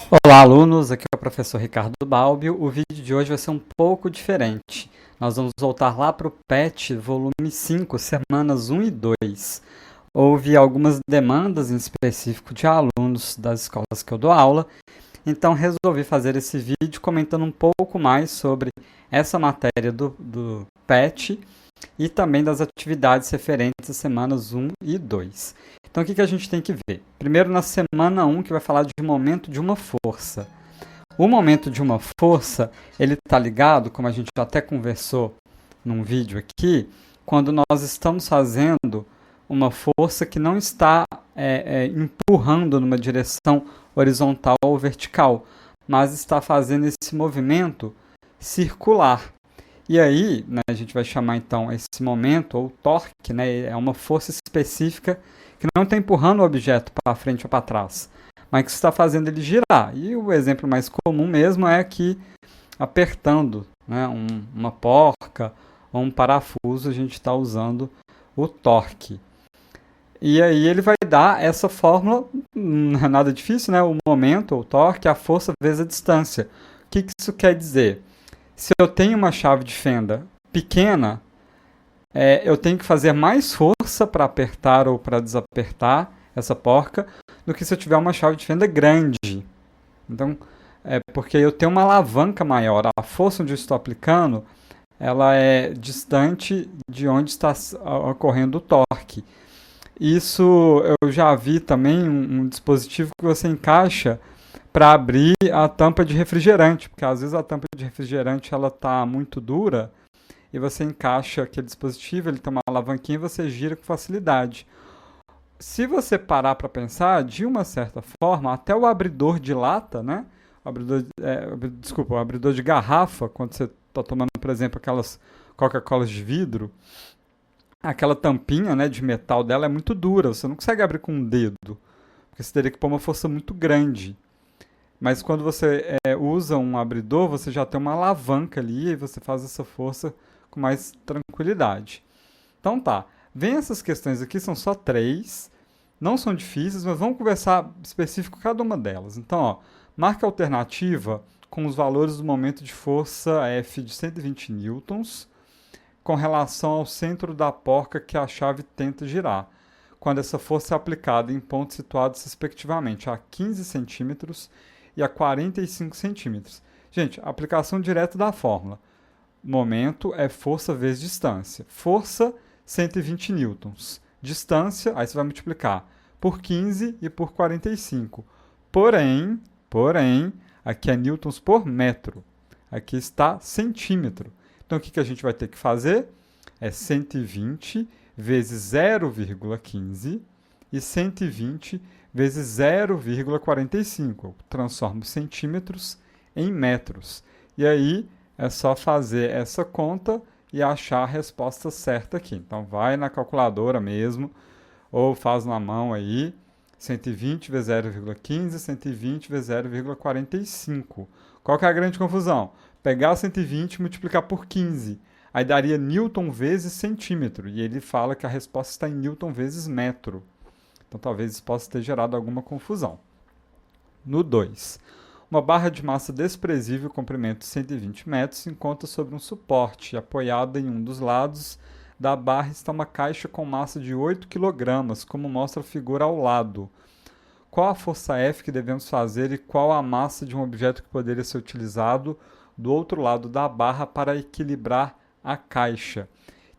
Olá, alunos. Aqui é o professor Ricardo Balbio. O vídeo de hoje vai ser um pouco diferente. Nós vamos voltar lá para o PET, volume 5, semanas 1 e 2. Houve algumas demandas em específico de alunos das escolas que eu dou aula, então resolvi fazer esse vídeo comentando um pouco mais sobre essa matéria do PET e também das atividades referentes às semanas 1 e 2. Então, o que a gente tem que ver? Primeiro, na semana 1, que vai falar de momento de uma força. O momento de uma força, ele está ligado, como a gente já até conversou num vídeo aqui, quando nós estamos fazendo uma força que não está empurrando numa direção horizontal ou vertical, mas está fazendo esse movimento circular. E aí, né, a gente vai chamar então esse momento, ou torque, né, é uma força específica que não está empurrando o objeto para frente ou para trás, mas que está fazendo ele girar. E o exemplo mais comum mesmo é que apertando, né, uma porca ou um parafuso, a gente está usando o torque. E aí ele vai dar essa fórmula, não é nada difícil, né? O momento, o torque, a força vezes a distância. O que isso quer dizer? Se eu tenho uma chave de fenda pequena, eu tenho que fazer mais força para apertar ou para desapertar essa porca do que se eu tiver uma chave de fenda grande. Então, porque eu tenho uma alavanca maior. A força onde eu estou aplicando, ela é distante de onde está ocorrendo o torque. Isso eu já vi também um dispositivo que você encaixa para abrir a tampa de refrigerante, porque às vezes a tampa de refrigerante ela está muito dura e você encaixa aquele dispositivo, ele tem uma alavanquinha e você gira com facilidade. Se você parar para pensar, de uma certa forma, até o abridor de lata, né? O abridor de garrafa, quando você está tomando, por exemplo, aquelas Coca-Colas de vidro, aquela tampinha, né, de metal dela é muito dura, você não consegue abrir com um dedo, porque você teria que pôr uma força muito grande. Mas quando você usa um abridor, você já tem uma alavanca ali e você faz essa força com mais tranquilidade. Então tá, vem essas questões aqui, são só 3, não são difíceis, mas vamos conversar específico cada uma delas. Então, ó, marca a alternativa com os valores do momento de força F de 120 newtons com relação ao centro da porca que a chave tenta girar, quando essa força é aplicada em pontos situados respectivamente a 15 centímetros e a 45 centímetros. Gente, aplicação direta da fórmula. Momento é força vezes distância. Força, 120 newtons. Distância, aí você vai multiplicar por 15 e por 45. Porém, aqui é newtons por metro. Aqui está centímetro. Então, o que a gente vai ter que fazer? É 120 vezes 0,15 e 120 vezes 0,45. Eu transformo centímetros em metros. E aí, é só fazer essa conta e achar a resposta certa aqui. Então, vai na calculadora mesmo, ou faz na mão aí, 120 vezes 0,15, 120 vezes 0,45. Qual que é a grande confusão? Pegar 120 e multiplicar por 15. Aí daria newton vezes centímetro. E ele fala que a resposta está em newton vezes metro. Então, talvez isso possa ter gerado alguma confusão. No 2. Uma barra de massa desprezível, comprimento 120 metros, se encontra sobre um suporte. Apoiada em um dos lados da barra está uma caixa com massa de 8 kg, como mostra a figura ao lado. Qual a força F que devemos fazer e qual a massa de um objeto que poderia ser utilizado do outro lado da barra para equilibrar a caixa?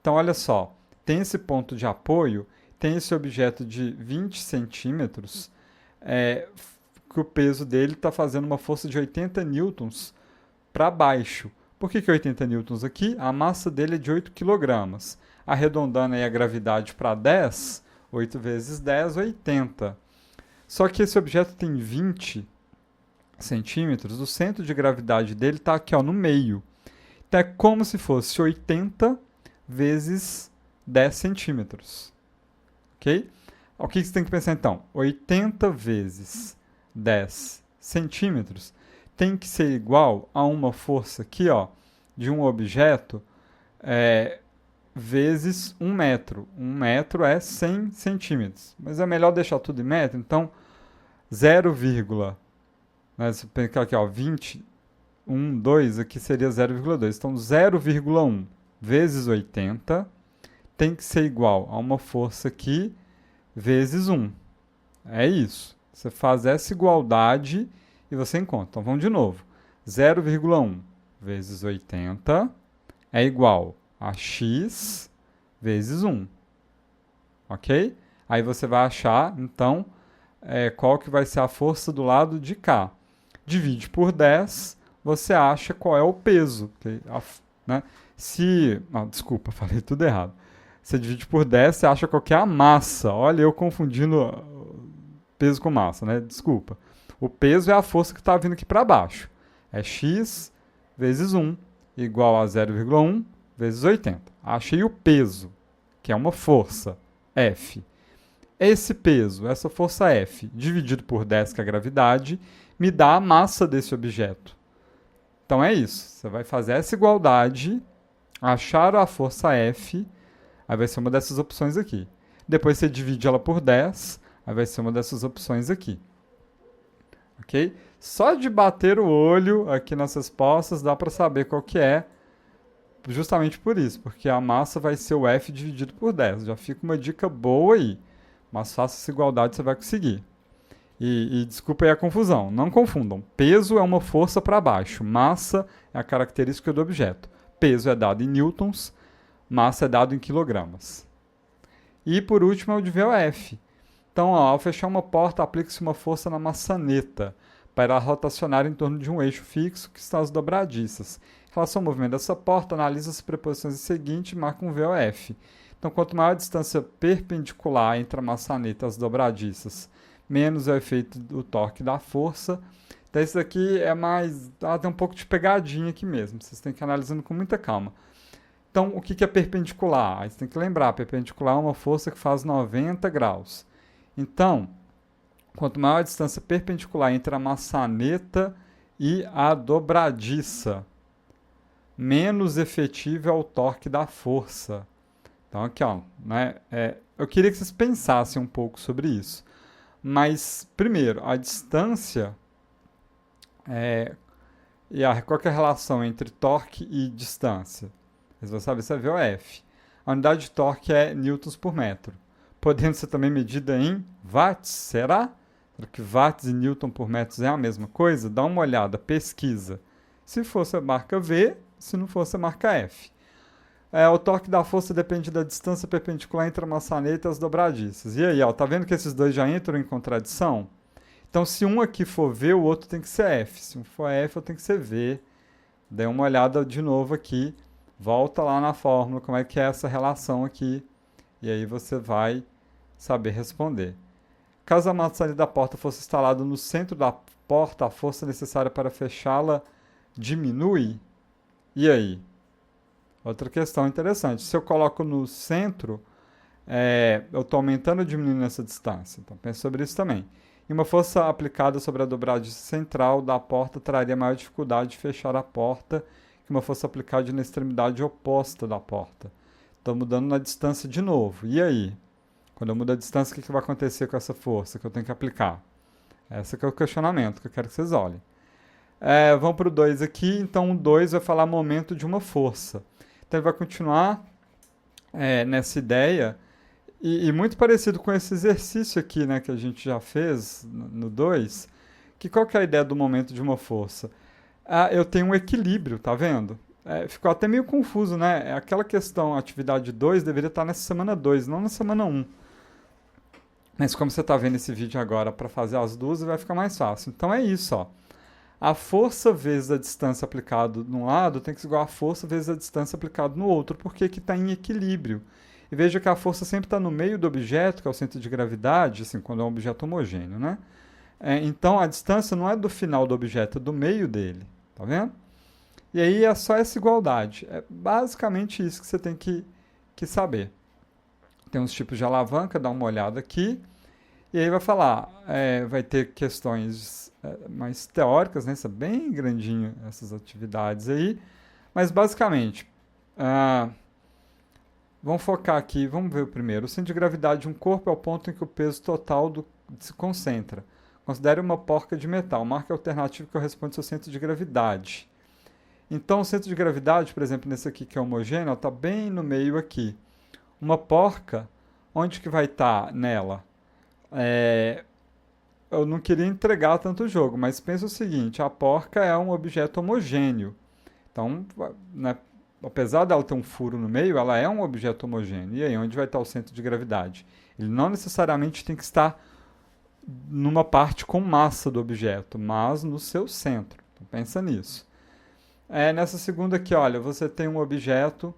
Então, olha só, tem esse ponto de apoio, tem esse objeto de 20 centímetros, que o peso dele está fazendo uma força de 80 newtons para baixo. Por que 80 newtons aqui? A massa dele é de 8 kg. Arredondando aí a gravidade para 10, 8 vezes 10, 80. Só que esse objeto tem 20 centímetros, o centro de gravidade dele está aqui, ó, no meio. Então é como se fosse 80 vezes 10 centímetros. Ok? O que você tem que pensar então? 80 vezes 10 centímetros tem que ser igual a uma força aqui, ó, de um objeto vezes 1 metro. 1 metro é 100 centímetros. Mas é melhor deixar tudo em metro, então 0,1 Né? Se pegar aqui, ó, 20, 1, 2, aqui seria 0,2. Então, 0,1 vezes 80 tem que ser igual a uma força aqui vezes 1. É isso. Você faz essa igualdade e você encontra. Então, vamos de novo. 0,1 vezes 80 é igual a x vezes 1. Ok? Aí você vai achar, então, qual que vai ser a força do lado de cá. Divide por 10, você acha qual é o peso. Okay? Né? Desculpa, falei tudo errado. Você divide por 10, você acha qual que é a massa. Olha, eu confundindo peso com massa, né? Desculpa. O peso é a força que está vindo aqui para baixo. É x vezes 1 igual a 0,1 vezes 80. Achei o peso, que é uma força, F. Esse peso, essa força F, dividido por 10, que é a gravidade, me dá a massa desse objeto. Então é isso. Você vai fazer essa igualdade, achar a força F, aí vai ser uma dessas opções aqui. Depois você divide ela por 10, aí vai ser uma dessas opções aqui. Ok? Só de bater o olho aqui nas respostas dá para saber qual que é, justamente por isso, porque a massa vai ser o F dividido por 10. Já fica uma dica boa aí. Mas faça essa igualdade, você vai conseguir. E desculpa aí a confusão, não confundam. Peso é uma força para baixo, massa é a característica do objeto. Peso é dado em newtons, massa é dado em quilogramas. E por último é o de VOF. Então, ao fechar uma porta, aplica-se uma força na maçaneta para rotacionar em torno de um eixo fixo que está as dobradiças. Em relação ao movimento dessa porta, analisa as preposições seguintes e marca um VOF. Então, quanto maior a distância perpendicular entre a maçaneta e as dobradiças, menos é o efeito do torque da força. Então, isso aqui é mais... tem um pouco de pegadinha aqui mesmo. Vocês têm que ir analisando com muita calma. Então, o que é perpendicular? Aí você tem que lembrar, perpendicular é uma força que faz 90 graus. Então, quanto maior a distância perpendicular entre a maçaneta e a dobradiça, menos efetivo é o torque da força. Então, aqui, ó, né, eu queria que vocês pensassem um pouco sobre isso. Mas, primeiro, a distância qual que é a relação entre torque e distância? Vocês vão saber, isso é VOF. A unidade de torque é newtons por metro. Podendo ser também medida em watts, será? Será que watts e newton por metro é a mesma coisa? Dá uma olhada, pesquisa. Se fosse a marca V, se não fosse a marca F. O torque da força depende da distância perpendicular entre a maçaneta e as dobradiças. E aí, ó, tá vendo que esses dois já entram em contradição? Então, se um aqui for V, o outro tem que ser F. Se um for F, outro tem que ser V. Dê uma olhada de novo aqui. Volta lá na fórmula, como é que é essa relação aqui. E aí você vai saber responder. Caso a maçaneta da porta fosse instalada no centro da porta, a força necessária para fechá-la diminui? E aí? Outra questão interessante. Se eu coloco no centro, eu estou aumentando ou diminuindo essa distância? Então, pense sobre isso também. E uma força aplicada sobre a dobradiça central da porta traria maior dificuldade de fechar a porta que uma força aplicada na extremidade oposta da porta. Estou mudando na distância de novo. E aí? Quando eu mudo a distância, o que vai acontecer com essa força que eu tenho que aplicar? Esse que é o questionamento que eu quero que vocês olhem. Vamos para o 2 aqui. Então, o 2 vai falar momento de uma força. Então, ele vai continuar nessa ideia. E muito parecido com esse exercício aqui, né, que a gente já fez no 2. Qual que é a ideia do momento de uma força? Eu tenho um equilíbrio, tá vendo? Ficou até meio confuso, né? Aquela questão, atividade 2, deveria estar nessa semana 2, não na semana 1. Mas como você está vendo esse vídeo agora para fazer as duas, vai ficar mais fácil. Então é isso, ó. A força vezes a distância aplicada num lado tem que ser igual a força vezes a distância aplicada no outro, porque aqui está em equilíbrio. E veja que a força sempre está no meio do objeto, que é o centro de gravidade, assim, quando é um objeto homogêneo, né? Então a distância não é do final do objeto, é do meio dele, tá vendo? E aí é só essa igualdade. É basicamente isso que você tem que saber. Tem uns tipos de alavanca, dá uma olhada aqui. E aí vai falar, vai ter questões mais teóricas, né? Isso é bem grandinho, essas atividades aí. Mas basicamente, vamos focar aqui, vamos ver o primeiro. O centro de gravidade de um corpo é o ponto em que o peso total se concentra. Considere uma porca de metal. Marque a alternativa que corresponde ao seu centro de gravidade. Então, o centro de gravidade, por exemplo, nesse aqui que é homogêneo, está bem no meio aqui. Uma porca, onde que vai estar nela? Eu não queria entregar tanto o jogo, mas pensa o seguinte, a porca é um objeto homogêneo. Então, né, apesar dela ter um furo no meio, ela é um objeto homogêneo. E aí, onde vai estar o centro de gravidade? Ele não necessariamente tem que estar numa parte com massa do objeto, mas no seu centro. Então, pensa nisso. Nessa segunda aqui, olha, você tem um objeto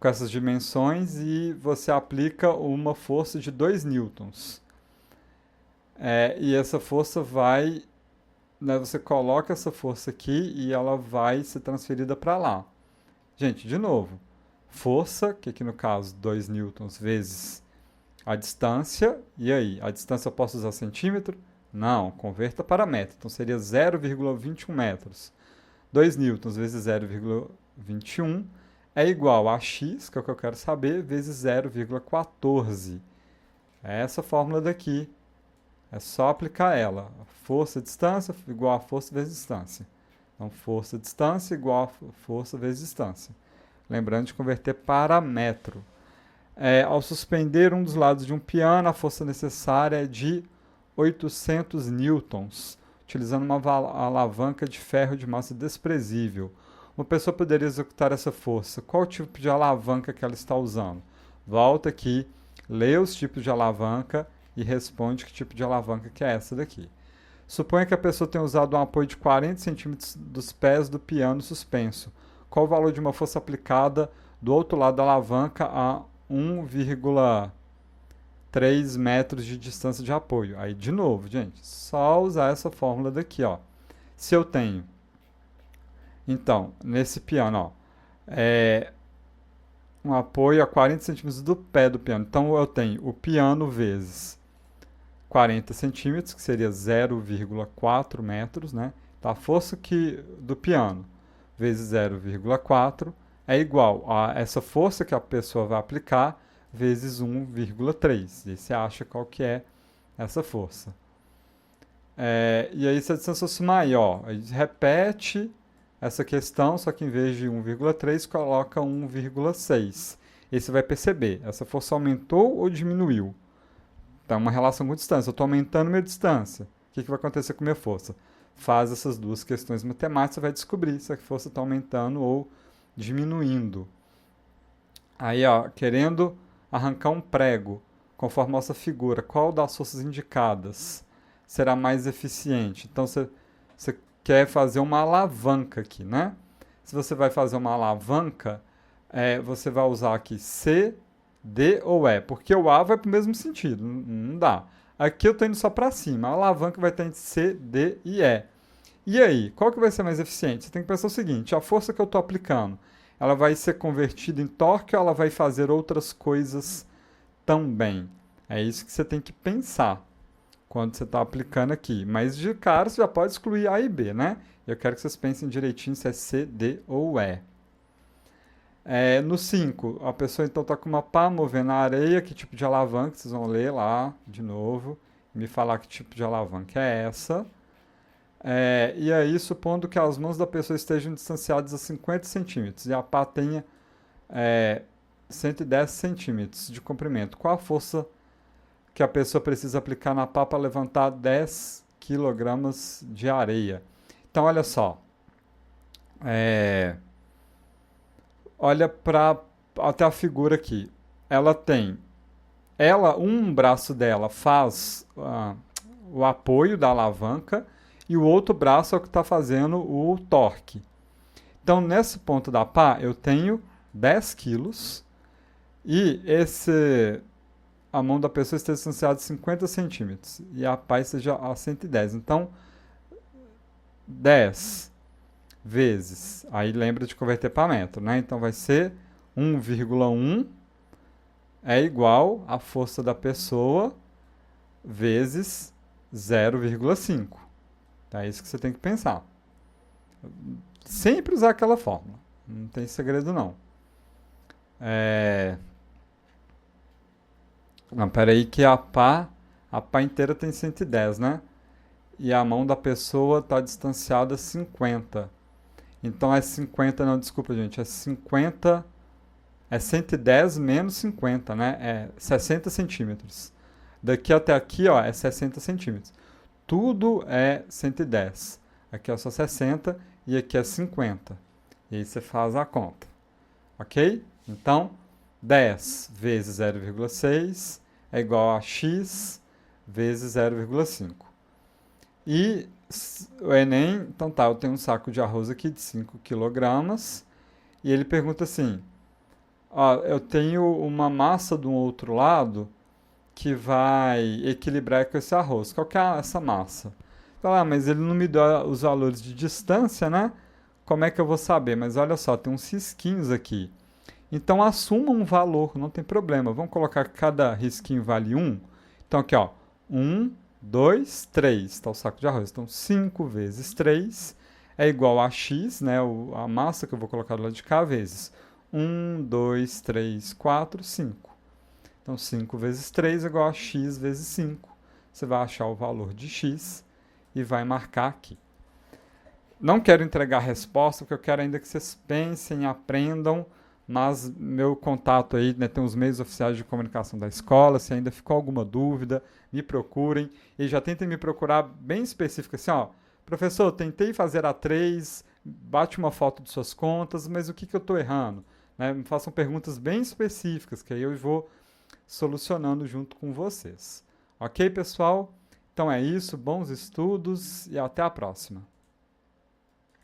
com essas dimensões e você aplica uma força de 2 newtons. E essa força vai, né, você coloca essa força aqui e ela vai ser transferida para lá. Gente, de novo, força, que aqui no caso 2 newtons vezes a distância, e aí, a distância eu posso usar centímetro? Não, converta para metro, então seria 0,21 metros. 2 newtons vezes 0,21 é igual a x, que é o que eu quero saber, vezes 0,14. É essa fórmula daqui. É só aplicar ela. Força distância igual a força vezes distância. Então, força distância igual a força vezes distância. Lembrando de converter para metro. Ao suspender um dos lados de um piano, a força necessária é de 800 newtons, utilizando uma alavanca de ferro de massa desprezível. Uma pessoa poderia executar essa força. Qual tipo de alavanca que ela está usando? Volta aqui, lê os tipos de alavanca e responde que tipo de alavanca que é essa daqui. Suponha que a pessoa tenha usado um apoio de 40 centímetros dos pés do piano suspenso. Qual o valor de uma força aplicada do outro lado da alavanca a 1,3 metros de distância de apoio? Aí, de novo, gente, só usar essa fórmula daqui, ó. Se eu tenho, então, nesse piano, ó, um apoio a 40 centímetros do pé do piano. Então, eu tenho o piano vezes 40 centímetros, que seria 0,4 metros, né? Então, a força do piano vezes 0,4 é igual a essa força que a pessoa vai aplicar vezes 1,3. E aí você acha qual que é essa força. E aí, se a distância fosse maior, a gente repete essa questão, só que em vez de 1,3, coloca 1,6. E você vai perceber, essa força aumentou ou diminuiu? Então, uma relação com distância. Eu estou aumentando minha distância. O que vai acontecer com minha força? Faz essas duas questões matemáticas, você vai descobrir se a força está aumentando ou diminuindo. Aí, ó, querendo arrancar um prego, conforme a nossa figura, qual das forças indicadas será mais eficiente? Então, você quer fazer uma alavanca aqui, né? Se você vai fazer uma alavanca, você vai usar aqui C, D ou E, porque o A vai para o mesmo sentido, não dá. Aqui eu estou indo só para cima, a alavanca vai estar entre C, D e E. E aí, qual que vai ser mais eficiente? Você tem que pensar o seguinte, a força que eu estou aplicando, ela vai ser convertida em torque ou ela vai fazer outras coisas também? É isso que você tem que pensar quando você está aplicando aqui. Mas de cara você já pode excluir A e B, né? Eu quero que vocês pensem direitinho se é C, D ou E. No 5, a pessoa então está com uma pá movendo na areia, que tipo de alavanca? Vocês vão ler lá de novo e me falar que tipo de alavanca é essa. E aí, supondo que as mãos da pessoa estejam distanciadas a 50 centímetros e a pá tenha 110 centímetros de comprimento, qual a força que a pessoa precisa aplicar na pá para levantar 10 quilogramas de areia? Então, olha só. Olha para até a figura aqui. Um braço dela faz o apoio da alavanca e o outro braço é o que está fazendo o torque. Então, nesse ponto da pá, eu tenho 10 quilos e a mão da pessoa está distanciada de 50 centímetros e a pá esteja a 110. Então, 10 vezes, aí lembra de converter para metro, né? Então, vai ser 1,1 é igual a força da pessoa vezes 0,5. É isso que você tem que pensar. Sempre usar aquela fórmula. Não tem segredo, não. Não, peraí que a pá A pá inteira tem 110, né? E a mão da pessoa está distanciada 50. Então é 50, não, desculpa, gente, é 50, é 110 menos 50, né? É 60 centímetros. Daqui até aqui, ó, é 60 centímetros. Tudo é 110. Aqui é só 60 e aqui é 50. E aí você faz a conta, ok? Então, 10 vezes 0,6 é igual a x vezes 0,5. E o Enem, então tá, eu tenho um saco de arroz aqui de 5 quilogramas e ele pergunta assim, ó, eu tenho uma massa do outro lado que vai equilibrar com esse arroz. Qual que é essa massa? Fala, mas ele não me dá os valores de distância, né? Como é que eu vou saber? Mas olha só, tem uns risquinhos aqui. Então assuma um valor, não tem problema. Vamos colocar que cada risquinho vale 1. Então aqui, ó, 1, 2, 3, está o saco de arroz. Então 5 vezes 3 é igual a x, né, a massa que eu vou colocar do lado de cá, vezes 1, 2, 3, 4, 5. Então 5 vezes 3 é igual a x vezes 5. Você vai achar o valor de x e vai marcar aqui. Não quero entregar a resposta, porque eu quero ainda que vocês pensem, aprendam, mas meu contato aí, né, tem os meios oficiais de comunicação da escola, se ainda ficou alguma dúvida, me procurem, e já tentem me procurar bem específico, assim, ó, professor, tentei fazer a 3, bate uma foto de suas contas, mas o que, que eu estou errando? Né, me façam perguntas bem específicas, que aí eu vou solucionando junto com vocês. Ok, pessoal? Então é isso, bons estudos e até a próxima.